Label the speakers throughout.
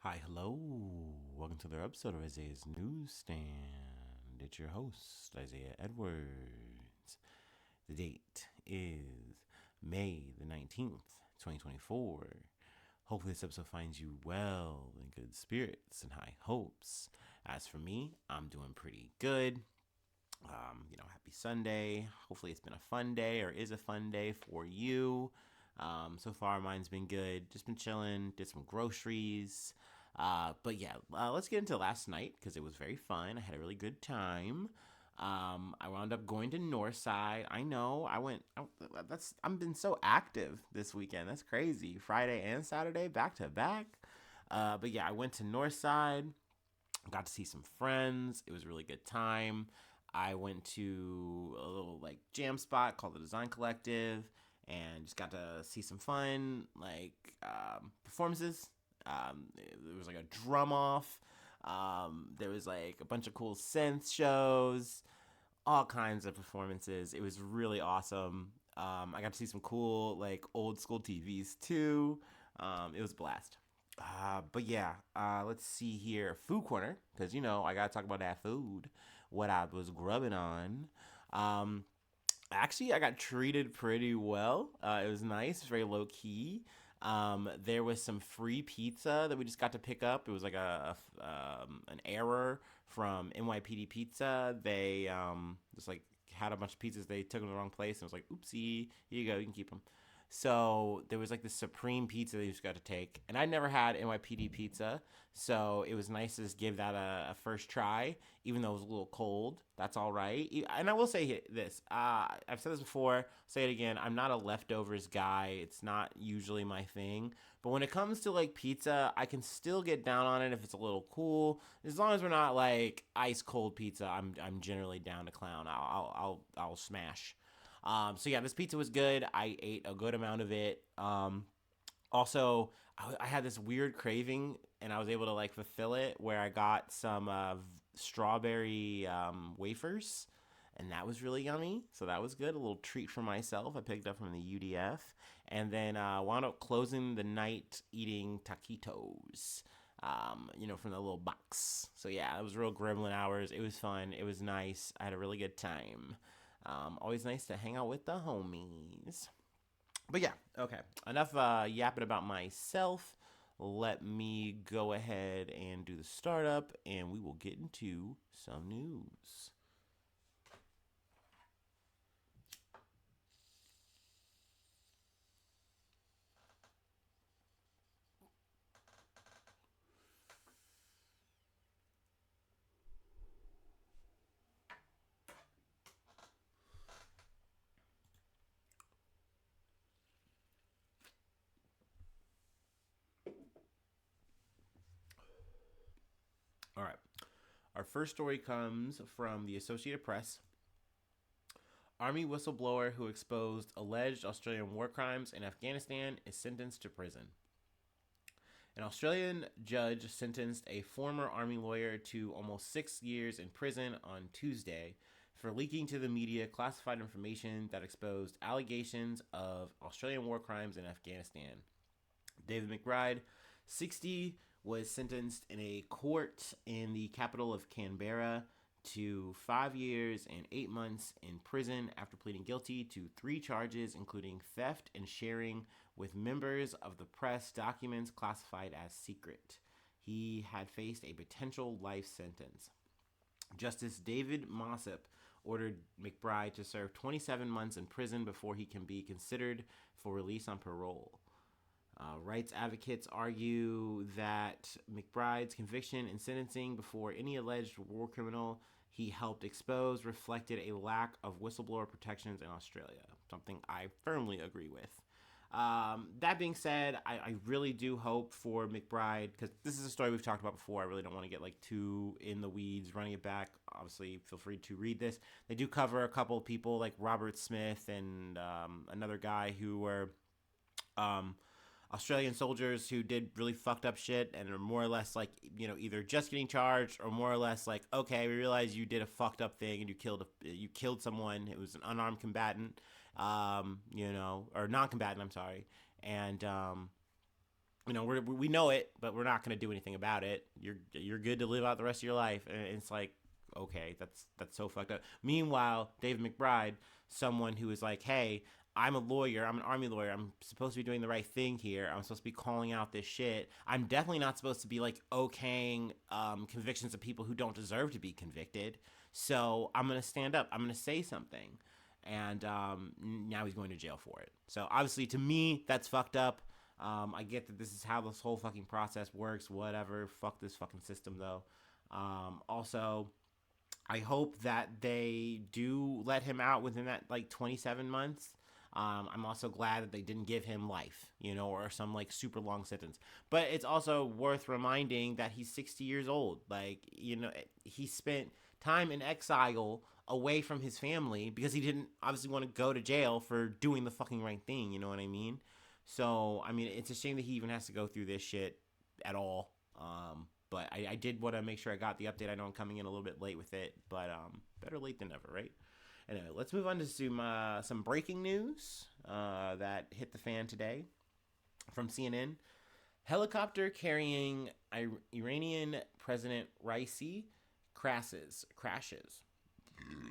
Speaker 1: Hi, hello. Welcome to another episode of Isaiah's Newsstand. It's your host, Isaiah Edwards. The date is May the 19th, 2024. Hopefully, this episode finds you well, in good spirits, and high hopes. As for me, I'm doing pretty good. Happy Sunday. Hopefully, it's been a fun day or is a fun day for you. So far, mine's been good. Just been chilling, did some groceries. Let's get into last night because it was very fun. I had a really good time. I wound up going to Northside. I know I went. I've been so active this weekend. That's crazy. Friday and Saturday back to back. I went to Northside. Got to see some friends. It was a really good time. I went to a little like jam spot called the Design Collective and just got to see some fun performances. There was like a drum off. There was like a bunch of cool synth shows, all kinds of performances. It was really awesome. I got to see some cool like old school TVs too. It was a blast. Let's see here. Food corner, because I gotta talk about that food. What I was grubbing on. Um, Actually, I got treated pretty well. It was nice, very low key. There was some free pizza that we just got to pick up. It was like an error from NYPD Pizza. They just like had a bunch of pizzas. They took them to the wrong place, and it was like, oopsie, here you go, you can keep them. So there was like this supreme pizza that you just got to take, and I'd never had NYPD pizza, so it was nice to just give that a first try, even though it was a little cold. That's all right. And I will say this: I've said this before, say it again. I'm not a leftovers guy. It's not usually my thing, but when it comes to like pizza, I can still get down on it if it's a little cool. As long as we're not like ice cold pizza, I'm generally down to clown. I'll smash. This pizza was good. I ate a good amount of it. I had this weird craving, and I was able to like fulfill it where I got some strawberry wafers, and that was really yummy. So that was good. A little treat for myself. I picked up from the UDF, and then wound up closing the night eating taquitos. From the little box. So yeah, it was real gremlin hours. It was fun. It was nice. I had a really good time. Always nice to hang out with the homies. Okay. Enough yapping about myself. Let me go ahead and do the startup, and we will get into some news. All right. Our first story comes from the Associated Press. Army whistleblower who exposed alleged Australian war crimes in Afghanistan is sentenced to prison. An Australian judge sentenced a former Army lawyer to almost 6 years in prison on Tuesday for leaking to the media classified information that exposed allegations of Australian war crimes in Afghanistan. David McBride, 60, was sentenced in a court in the capital of Canberra to 5 years and 8 months in prison after pleading guilty to three charges, including theft and sharing with members of the press documents classified as secret. He had faced a potential life sentence. Justice David Mossop ordered McBride to serve 27 months in prison before he can be considered for release on parole. Rights advocates argue that McBride's conviction and sentencing before any alleged war criminal he helped expose reflected a lack of whistleblower protections in Australia, something I firmly agree with. That being said, I really do hope for McBride, because this is a story we've talked about before. I really don't want to get like too in the weeds running it back. Obviously, feel free to read this. They do cover a couple of people like Robert Smith and another guy who were um, Australian soldiers who did really fucked up shit and are more or less like, either just getting charged or more or less like, okay, we realize you did a fucked up thing and you killed someone. It was an unarmed combatant, or non-combatant. I'm sorry, and We know it, but we're not going to do anything about it. You're good to live out the rest of your life, and it's like, okay, that's so fucked up. Meanwhile, Dave McBride, someone who is like, hey, I'm a lawyer, I'm an army lawyer, I'm supposed to be doing the right thing here. I'm supposed to be calling out this shit. I'm definitely not supposed to be like okaying convictions of people who don't deserve to be convicted. So I'm gonna stand up. I'm gonna say something, and now he's going to jail for it. So obviously, to me, that's fucked up. I get that this is how this whole fucking process works. Whatever. Fuck this fucking system, though. Also, I hope that they do let him out within that like 27 months. I'm also glad that they didn't give him life, or some like super long sentence. But it's also worth reminding that he's 60 years old. Like, he spent time in exile away from his family because he didn't obviously want to go to jail for doing the fucking right thing. You know what I mean? So, I mean, it's a shame that he even has to go through this shit at all. But I did want to make sure I got the update. I know I'm coming in a little bit late with it, but better late than never, right? Anyway, let's move on to some breaking news that hit the fan today from CNN. Helicopter carrying Iranian President Raisi crashes.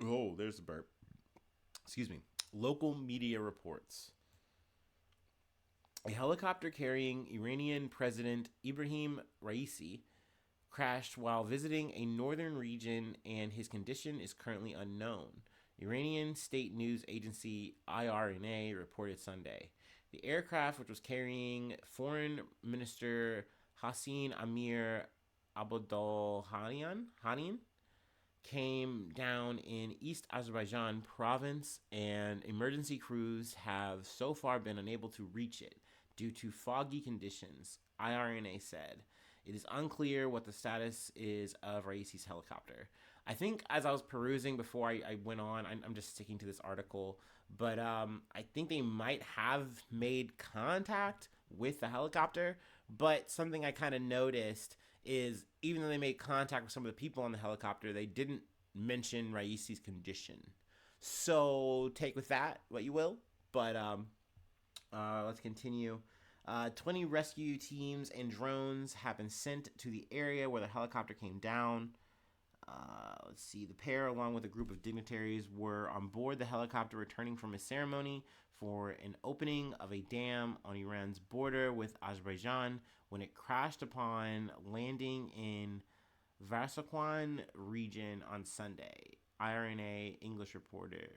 Speaker 1: Oh, there's a burp. Excuse me. Local media reports. A helicopter carrying Iranian President Ibrahim Raisi crashed while visiting a northern region, and his condition is currently unknown. Iranian state news agency IRNA reported Sunday. The aircraft, which was carrying Foreign Minister Hassan Amir Abdolhanian, came down in East Azerbaijan province, and emergency crews have so far been unable to reach it due to foggy conditions, IRNA said. It is unclear what the status is of Raisi's helicopter. I think as I was perusing before I went on, I'm just sticking to this article, but I think they might have made contact with the helicopter, but something I kind of noticed is even though they made contact with some of the people on the helicopter, they didn't mention Raisi's condition. So take with that what you will, but let's continue. 20 rescue teams and drones have been sent to the area where the helicopter came down. Let's see. The pair, along with a group of dignitaries, were on board the helicopter returning from a ceremony for an opening of a dam on Iran's border with Azerbaijan when it crashed upon landing in Varsakwan region on Sunday. IRNA English reported.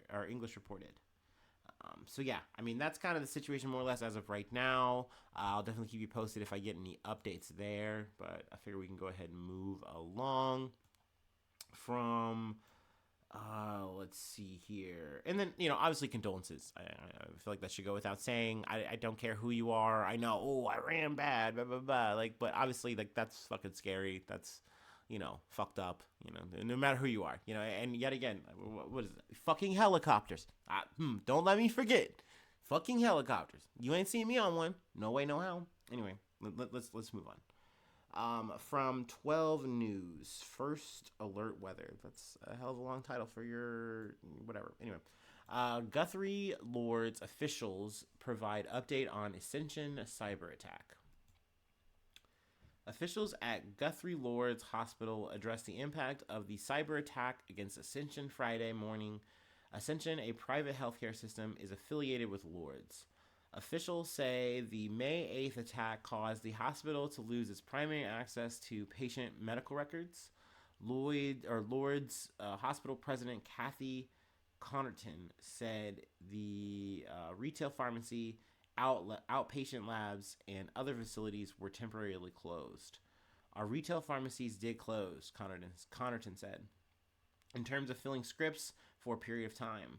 Speaker 1: So yeah, I mean, that's kind of the situation more or less as of right now. I'll definitely keep you posted if I get any updates there, but I figure we can go ahead and move along from, let's see here. And then, obviously condolences. I feel like that should go without saying. I don't care who you are. I know, I ran bad, blah, blah, blah. Like, but obviously, like, that's fucking scary. That's, fucked up, no matter who you are, and yet again, what is it? Fucking helicopters. Don't let me forget. Fucking helicopters. You ain't seen me on one. No way, no how. Anyway, let's move on. From 12 News, First Alert Weather. That's a hell of a long title for your whatever. Anyway, Guthrie Lord's officials provide update on Ascension cyber attack. Officials at Guthrie Lord's Hospital addressed the impact of the cyber attack against Ascension Friday morning. Ascension, a private healthcare system, is affiliated with Lord's. Officials say the May 8th attack caused the hospital to lose its primary access to patient medical records. Lord's hospital president Kathy Connerton said the retail pharmacy, outpatient labs, and other facilities were temporarily closed. Our retail pharmacies did close, Connerton said, in terms of filling scripts for a period of time.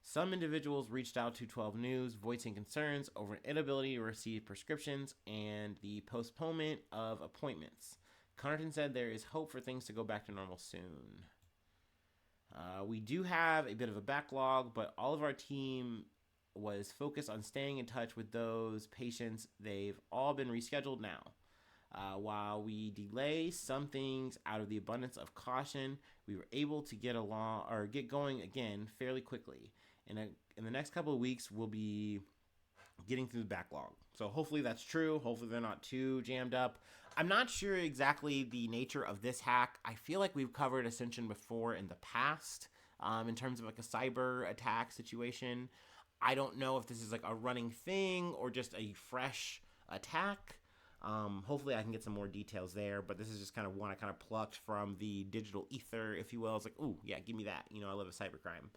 Speaker 1: Some individuals reached out to 12 News, voicing concerns over an inability to receive prescriptions and the postponement of appointments. Connerton said there is hope for things to go back to normal soon. We do have a bit of a backlog, but all of our team was focused on staying in touch with those patients. They've all been rescheduled now. While we delay some things out of the abundance of caution, we were able to get going again fairly quickly. In the next couple of weeks, we'll be getting through the backlog. So hopefully that's true. Hopefully they're not too jammed up. I'm not sure exactly the nature of this hack. I feel like we've covered Ascension before in the past, in terms of like a cyber attack situation. I don't know if this is like a running thing or just a fresh attack. Hopefully I can get some more details there, but this is just kind of one I kind of plucked from the digital ether, if you will. It's like, ooh, yeah, give me that. I love a cybercrime.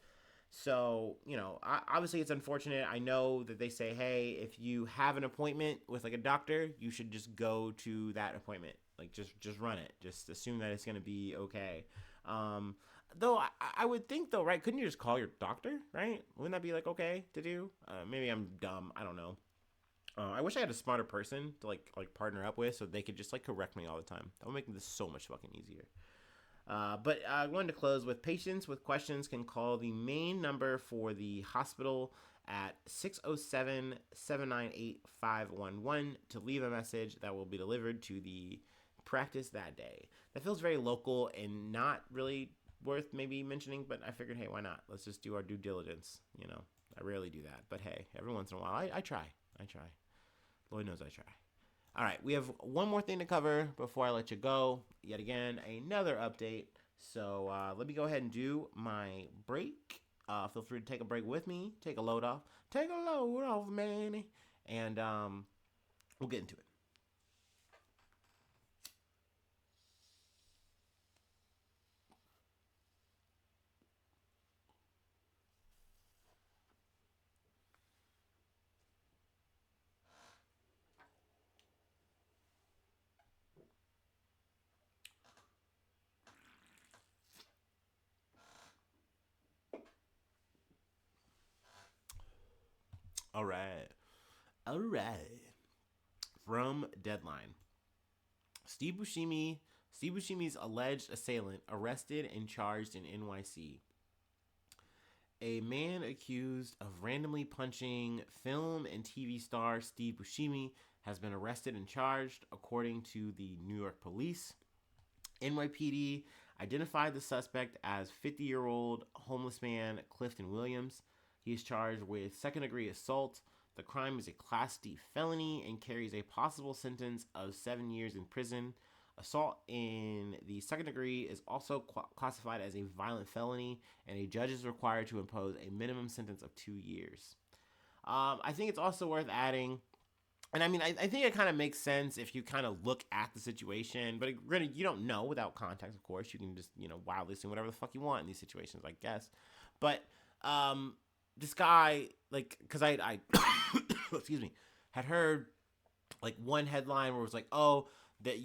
Speaker 1: So, obviously it's unfortunate. I know that they say, hey, if you have an appointment with like a doctor, you should just go to that appointment. Like just run it. Just assume that it's going to be okay. Though I would think though, right? Couldn't you just call your doctor, right? Wouldn't that be like okay to do? Maybe I'm dumb. I don't know. I wish I had a smarter person to like partner up with so they could just like correct me all the time. That would make this so much fucking easier. But I wanted to close with patients with questions can call the main number for the hospital at 607-798-511 to leave a message that will be delivered to the practice that day. That feels very local and not really worth maybe mentioning, but I figured, hey, why not? Let's just do our due diligence. I rarely do that, but hey, every once in a while, I try. Lord knows I try. All right, we have one more thing to cover before I let you go. Yet again, another update. So let me go ahead and do my break. Feel free to take a break with me. Take a load off. Take a load off, man. And we'll get into it. All right. All right. From Deadline. Steve Buscemi's alleged assailant arrested and charged in NYC. A man accused of randomly punching film and TV star Steve Buscemi has been arrested and charged, according to the New York police. NYPD identified the suspect as 50-year-old homeless man Clifton Williams. He is charged with second-degree assault. The crime is a Class D felony and carries a possible sentence of 7 years in prison. Assault in the second degree is also classified as a violent felony, and a judge is required to impose a minimum sentence of 2 years. I think it's also worth adding, and I mean, I think it kind of makes sense if you kind of look at the situation, but you don't know without context, of course. You can just, wildly assume whatever the fuck you want in these situations, I guess. But this guy, like, because I excuse me, had heard, like, one headline where it was like, oh, that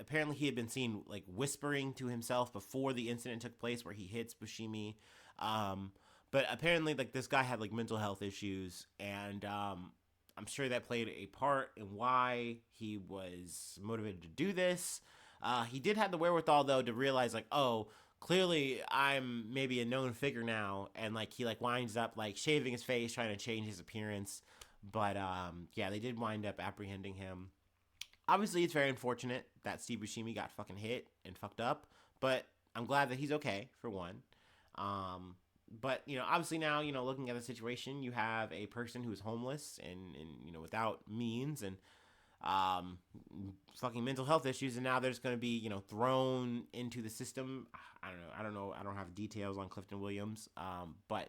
Speaker 1: apparently he had been seen like whispering to himself before the incident took place where he hits Buscemi. But apparently like this guy had like mental health issues, and I'm sure that played a part in why he was motivated to do this. He did have the wherewithal though to realize like, oh, clearly I'm maybe a known figure now, and like he like winds up like shaving his face, trying to change his appearance. But yeah, they did wind up apprehending him. Obviously, it's very unfortunate that Steve Buscemi got fucking hit and fucked up, but I'm glad that he's okay, for one. But, obviously now, looking at the situation, you have a person who's homeless and without means and fucking mental health issues, and now they're just going to be, thrown into the system. I don't know. I don't have details on Clifton Williams, but,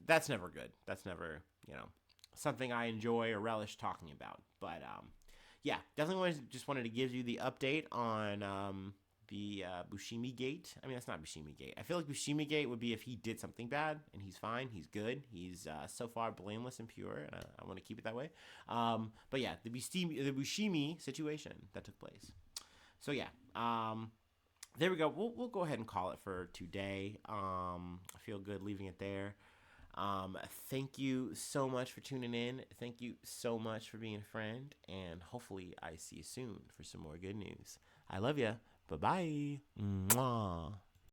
Speaker 1: that's never good. That's never, something I enjoy or relish talking about. But, yeah, definitely wanted to give you the update on the Buscemi Gate. I mean, that's not Buscemi Gate. I feel like Buscemi Gate would be if he did something bad, and he's fine, he's good, he's so far blameless and pure, and I want to keep it that way. But yeah, the Buscemi situation that took place. So yeah, there we go. We'll go ahead and call it for today. I feel good leaving it there. Thank you so much for tuning in. Thank you so much for being a friend, and hopefully I see you soon for some more good news. I love ya. Bye-bye. Mwah.